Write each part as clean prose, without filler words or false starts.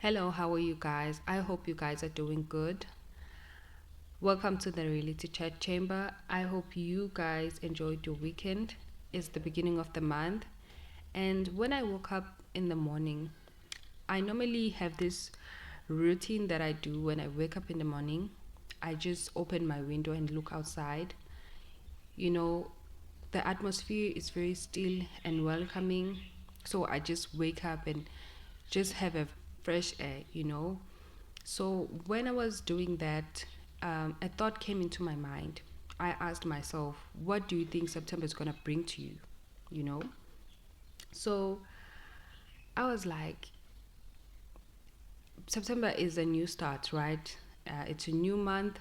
Hello, how are you guys? I hope you guys are doing good. Welcome to the Reality Chat Chamber. I hope you guys enjoyed your weekend. It's the beginning of the month, and when I woke up in the morning, I normally have this routine that I do when I wake up in the morning. I just open my window and look outside. You know, the atmosphere is very still and welcoming, so I just wake up and just have a fresh air. So when I was doing that, a thought came into my mind. I asked myself, what do you think September is going to bring to you? You know? So I was like, September is a new start, right? It's a new month.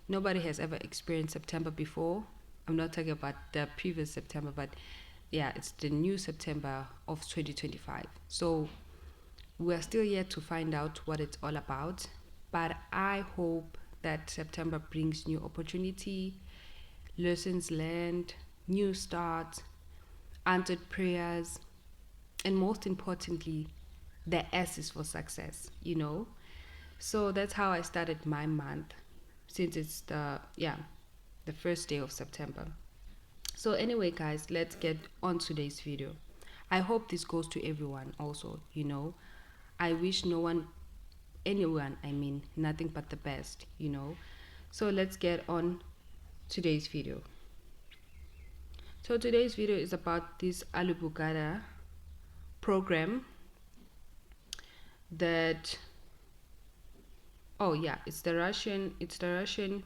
Nobody has ever experienced September before. I'm not talking about the previous September, but yeah, it's the new September of 2025. So we're still yet to find out what it's all about, but I hope that September brings new opportunity, lessons learned, new starts, answered prayers, and most importantly, the S is for success. So that's how I started my month, since it's the first day of September. So anyway, guys, let's get on today's video. I hope this goes to everyone also. I wish no one, anyone, I mean, nothing but the best. So let's get on today's video. So today's video is about this Alubugada program that, oh yeah, it's the Russian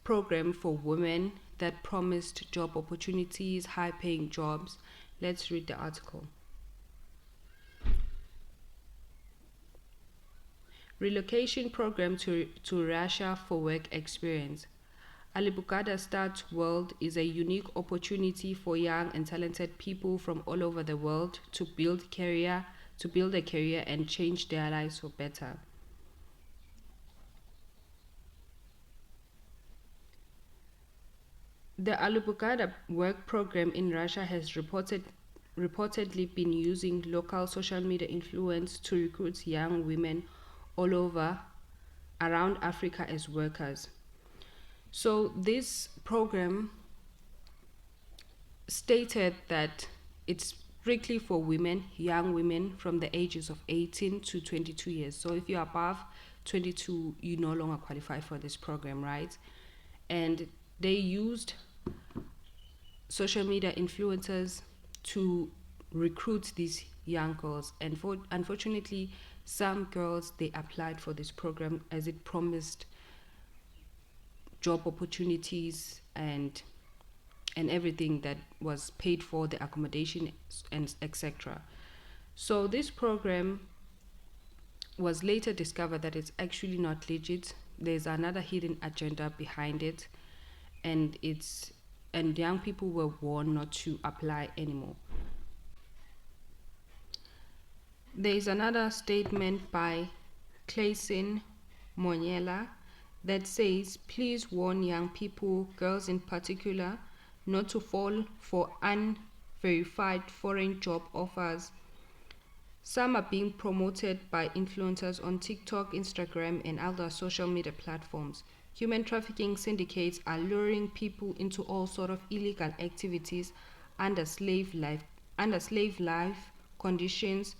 program for women that promised job opportunities, high paying jobs. Let's read the article. Relocation program to Russia for work experience. Alibukada Start World is a unique opportunity for young and talented people from all over the world to build a career and change their lives for better. The Alubukada work program in Russia has reportedly been using local social media influence to recruit young women all over around Africa as workers. So this program stated that it's strictly for women, young women from the ages of 18 to 22 years. So if you're above 22, you no longer qualify for this program, right? And they used social media influencers to recruit these young girls. And unfortunately, some girls, they applied for this program as it promised job opportunities and everything that was paid for, the accommodation and etc. So this program was later discovered that it's actually not legit. There's another hidden agenda behind it, and young people were warned not to apply anymore. There is another statement by Clayson Moniela that says, please warn young people, girls in particular, not to fall for unverified foreign job offers. Some are being promoted by influencers on TikTok, Instagram, and other social media platforms. Human trafficking syndicates are luring people into all sort of illegal activities under slave life conditions.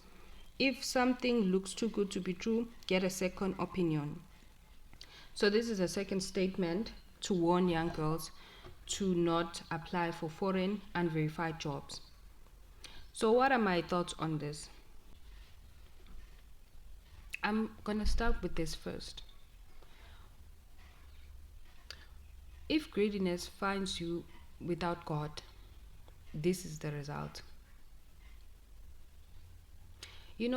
If something looks too good to be true, get a second opinion. So this is a second statement to warn young girls to not apply for foreign unverified jobs. So what are my thoughts on this? I'm gonna start with this first. If greediness finds you without God, this is the result.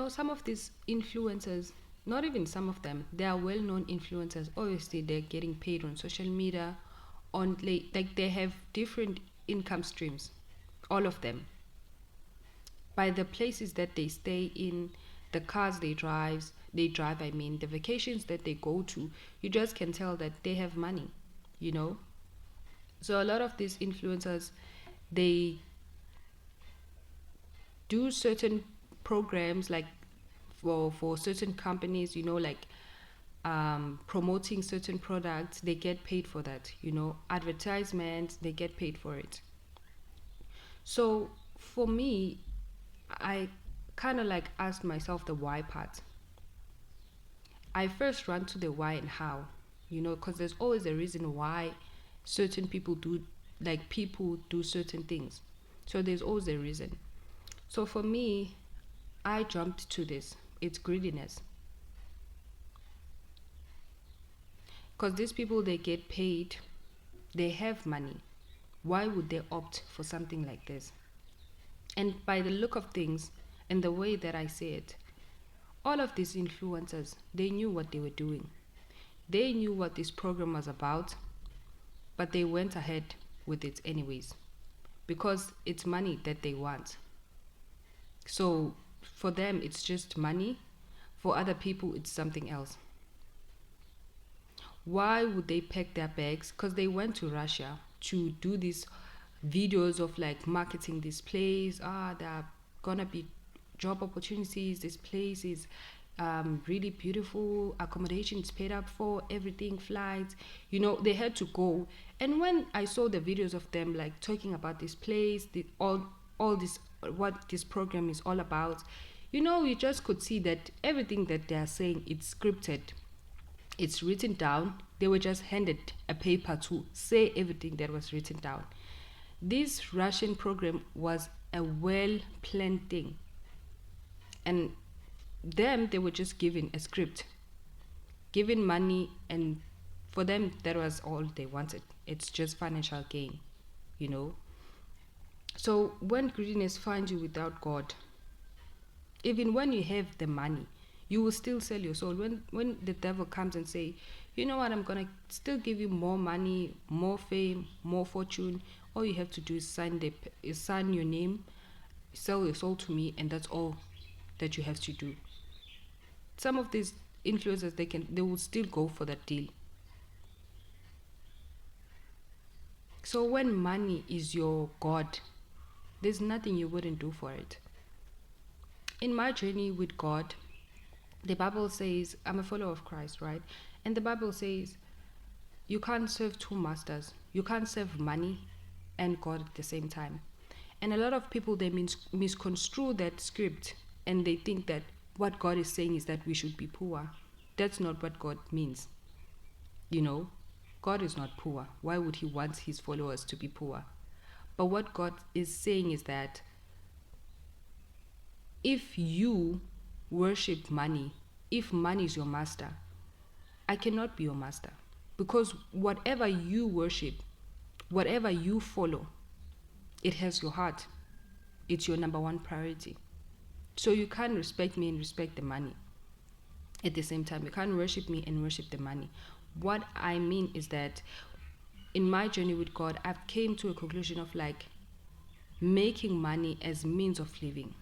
Some of these influencers, not even some of them, they are well-known influencers. Obviously, they're getting paid on social media, like they have different income streams, all of them, by the places that they stay in, the cars they drive, I mean, the vacations that they go to. You just can tell that they have money, you know. So a lot of these influencers, they do certain programs like for certain companies, like promoting certain products, they get paid for that. Advertisements, they get paid for it. So for me, I kind of like asked myself the why part. I first run to the why and how, because there's always a reason why certain people do certain things. So there's always a reason. So for me, I jumped to this. It's greediness. Because these people, they get paid, they have money. Why would they opt for something like this? And by the look of things and the way that I say it, all of these influencers, they knew what they were doing. They knew what this program was about, but they went ahead with it anyways because it's money that they want. So for them, it's just money. For other people, it's something else. Why would they pack their bags? Because they went to Russia to do these videos of like marketing this place. There are gonna be job opportunities. This place is really beautiful. Accommodation is paid up for, everything, flights. They had to go. And when I saw the videos of them like talking about this place, all this, what this program is all about, you just could see that everything that they are saying, it's scripted, it's written down. They were just handed a paper to say everything that was written down. This Russian program was a well planned thing, and they were just given a script, given money, and for them that was all they wanted. It's just financial gain, you know so when greediness finds you without God, even when you have the money, you will still sell your soul. When the devil comes and say, you know what, I'm gonna still give you more money, more fame, more fortune, all you have to do is sign your name, sell your soul to me, and that's all that you have to do. Some of these influencers, they will still go for that deal. So when money is your God, there's nothing you wouldn't do for it. In my journey with God, the Bible says, I'm a follower of Christ, right? And the Bible says you can't serve two masters. You can't serve money and God at the same time. And a lot of people, they misconstrue that script, and they think that what God is saying is that we should be poor. That's not what God means. God is not poor. Why would he want his followers to be poor? But what God is saying is that if you worship money, if money is your master, I cannot be your master. Because whatever you worship, whatever you follow, it has your heart. It's your number one priority. So you can't respect me and respect the money at the same time. You can't worship me and worship the money. What I mean is that in my journey with God, I've came to a conclusion of like making money as means of living,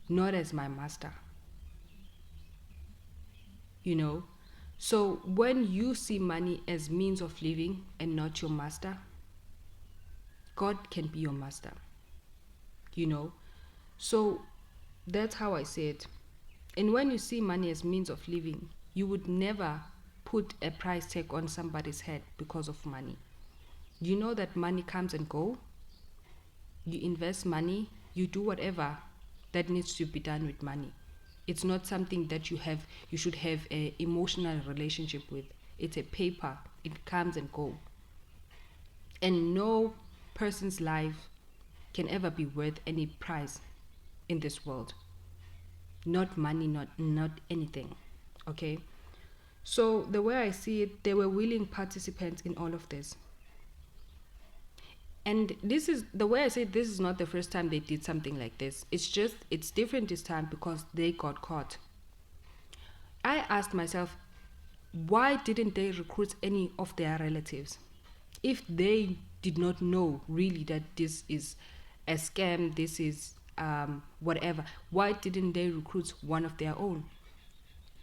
not as my master. So when you see money as means of living and not your master, God can be your master. So that's how I say it. And when you see money as means of living, you would never put a price tag on somebody's head because of money. You know that money comes and go. You invest money, you do whatever that needs to be done with money. It's not something that you should have an emotional relationship with. It's a paper. It comes and goes. And no person's life can ever be worth any price in this world. Not money, not anything. Okay? So the way I see it, they were willing participants in all of this. And this is the way I say, this is not the first time they did something like this. It's different this time because they got caught. I asked myself, why didn't they recruit any of their relatives? If they did not know really that this is a scam, this is whatever, why didn't they recruit one of their own?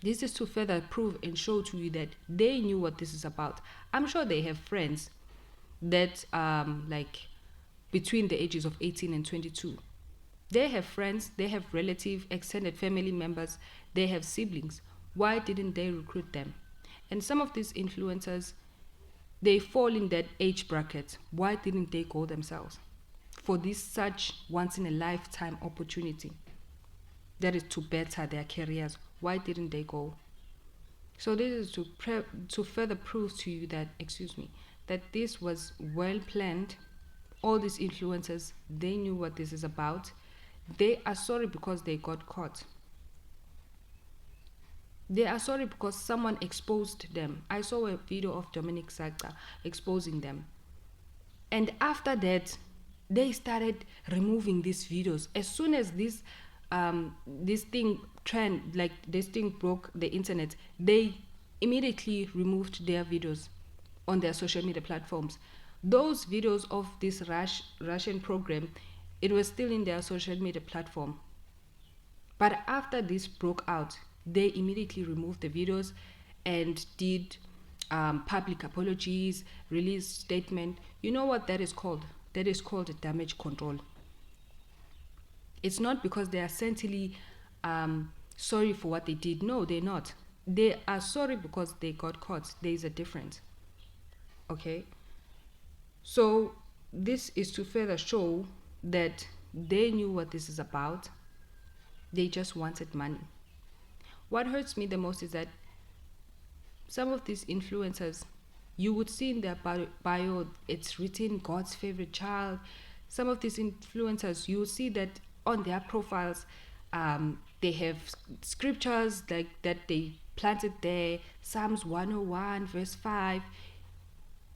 This is to further prove and show to you that they knew what this is about. I'm sure they have friends that like between the ages of 18 and 22. They have friends, they have relatives, extended family members, they have siblings. Why didn't they recruit them? And some of these influencers, they fall in that age bracket. Why didn't they go themselves for this such once in a lifetime opportunity that is to better their careers? Why didn't they go? So this is to further prove to you that, excuse me, that this was well planned. All these influencers, they knew what this is about. They are sorry because they got caught. They are sorry because someone exposed them. I saw a video of Dominic Saka exposing them. And after that, they started removing these videos. As soon as this thing trend, like this thing broke the internet, they immediately removed their videos on their social media platforms. Those videos of this Russian program, it was still in their social media platform. But after this broke out, they immediately removed the videos and did public apologies, released statement. You know what that is called? That is called damage control. It's not because they are essentially sorry for what they did. No, they're not. They are sorry because they got caught. There is a difference. Okay? So this is to further show that they knew what this is about. They just wanted money. What hurts me the most is that some of these influencers, you would see in their bio, it's written God's favorite child. Some of these influencers, you will see that on their profiles, they have scriptures like that they planted there, Psalms 101, verse 5.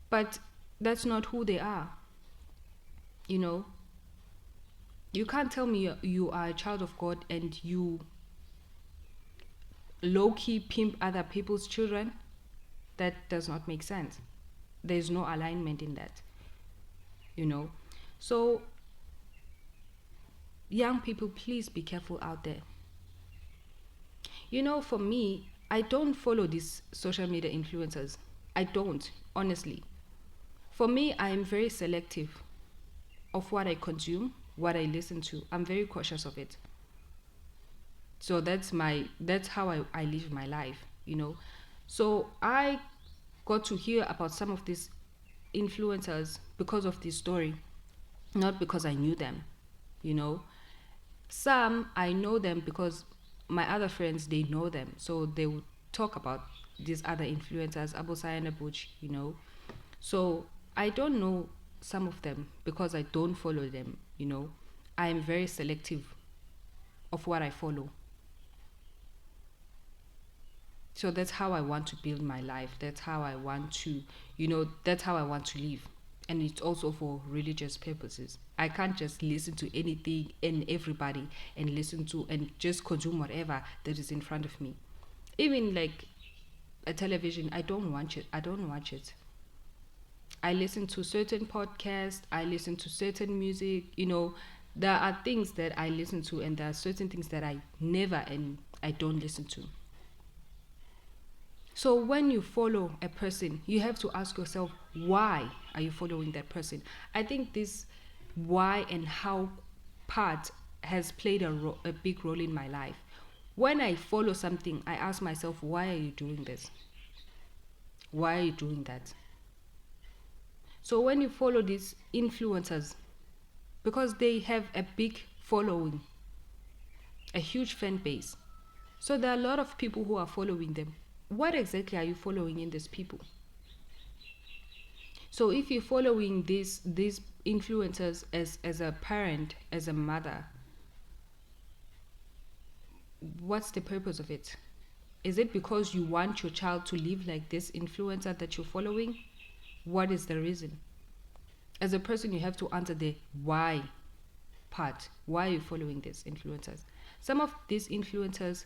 But that's not who they are. You know, you can't tell me you are a child of God and you low-key pimp other people's children. That does not make sense. There's no alignment in that, you know. So young people, please be careful out there. You know, for me, I don't follow these social media influencers. I don't, honestly. For me, I am very selective of what I consume, what I listen to. I'm very cautious of it. So that's how I live my life, you know. So I got to hear about some of these influencers because of this story, not because I knew them, you know. Some I know them because my other friends, they know them, so they would talk about these other influencers, Abu Sayana Buch, you know. So I don't know some of them because I don't follow them, you know. I am very selective of what I follow. So that's how I want to build my life. That's how I want to, that's how I want to live. And it's also for religious purposes. I can't just listen to anything and everybody and listen to and just consume whatever that is in front of me. Even like a television, I don't watch it. I listen to certain podcasts, I listen to certain music, there are things that I listen to and there are certain things that I never and I don't listen to. So when you follow a person, you have to ask yourself, why are you following that person? I think this why and how part has played a big role in my life. When I follow something, I ask myself, why are you doing this? Why are you doing that? So when you follow these influencers, because they have a big following, a huge fan base, so there are a lot of people who are following them. What exactly are you following in these people? So if you're following these influencers as a parent, as a mother, what's the purpose of it? Is it because you want your child to live like this influencer that you're following? What is the reason? As a person, you have to answer the why part. Why are you following these influencers? Some of these influencers,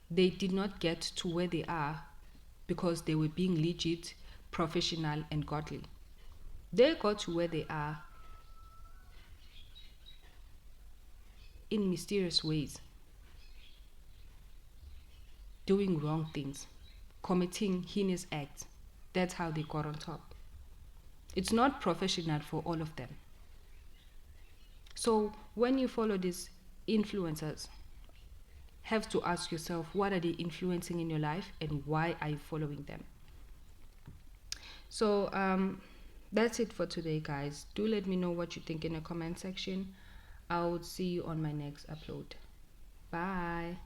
they did not get to where they are because they were being legit, professional, and godly. They got to where they are in mysterious ways, doing wrong things, committing heinous acts. That's how they got on top. It's not professional for all of them. So when you follow these influencers, have to ask yourself, what are they influencing in your life and why are you following them? So that's it for today, guys. Do let me know what you think in the comment section. I'll see you on my next upload. Bye.